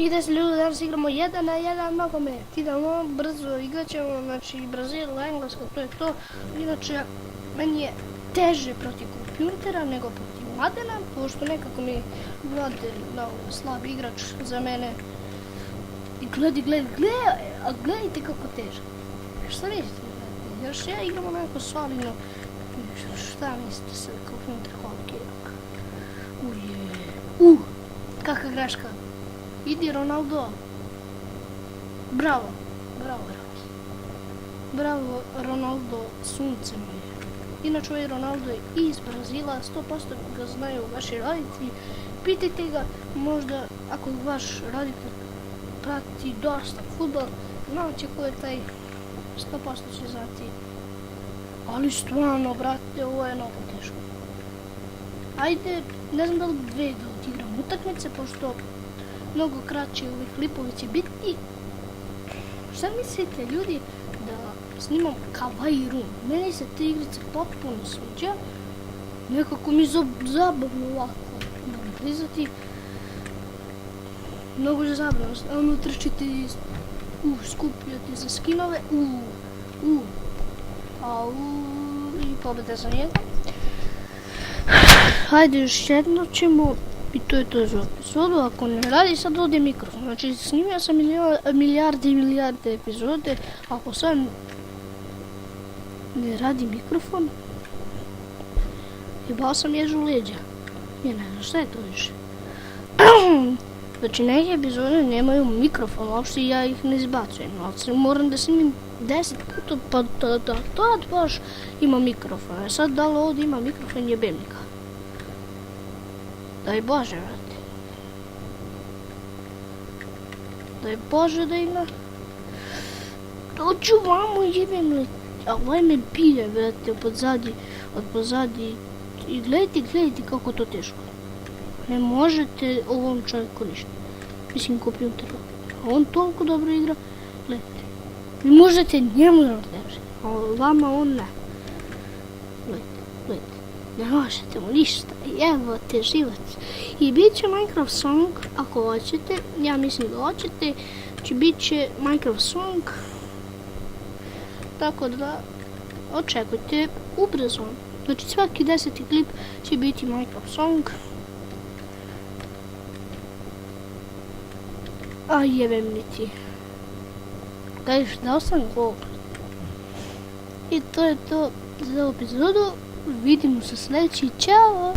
I 10 ljudi, danas igramo 1-1 nogomet. Idemo brzo, igrat ćemo, znači Brazil, Engleska, to je to. Inače, meni je teže protiv kompjutera nego protiv Mladena, pošto nekako mi Mladen slab igrač za mene. I gledajte kako teže. Šta mislite? Još ja igram onako solidno. Šta mislite sad, kompjuter hokejak? Kakva greška. Idi Ronaldo. Bravo. Bravo Ronaldo, sunce moje. Inače ovaj Ronaldo je iz Brazila, 100% ga znaju vaši roditelji. Pitajte ga, možda ako vaš roditelj prati dosta fudbal, znaće ko je taj, 100% će znati. Ali stvarno, brate, ovo je mnogo teško. Ajde, ne znam da li 2 da odigram utakmice, pošto mnogo kraće ovi klipovi će biti. Šta mislite, ljudi, da snimam Kawaii Room? Meni se te igrice potpuno sviđa. Nekako mi zabavno ovako, moram priznati. Mnogo je zabavno, unutra ćete skupljati za skinove. I pobjeda za njega. Hajde, još jedno ćemo. I to je to za epizodu. Ako ne radi, sad ovdje mikrofon. Znači, snimio sam milijarde i milijarde epizode. Ako sad ne radi mikrofon, jebao sam ježu leđa. Ja ne znam šta je to više. Znači, neke epizode nemaju mikrofon, uopšte ja ih ne izbacujem. Ali moram da snimim 10 puta, pa tad baš ima mikrofon. Sad da li ovdje ima mikrofon, jebem nikad. Daj Bože, vrati. Daj Bože da ima. Dođu vamo, jebem li. A ovaj me bije, vrati, od pozadi. I gledajte kako to teško. Ne možete ovom čovjeku ništa. Mislim, kompjuteru. A on toliko dobro igra. Gledajte. Vi možete njemu da odležite. A vama on ne. Gledajte. Ne možete mu ništa. Evo te život. I bit će Minecraft Song, ako hoćete. Ja mislim da hoćete. Znači, bit će Minecraft Song. Tako da, očekujte ubrzo. Znači, svaki 10. klip će biti Minecraft Song. A jebem li ti. Kažeš, dao sam gol. I to je to za epizodu. Vidimo se sljedeći. Ćao!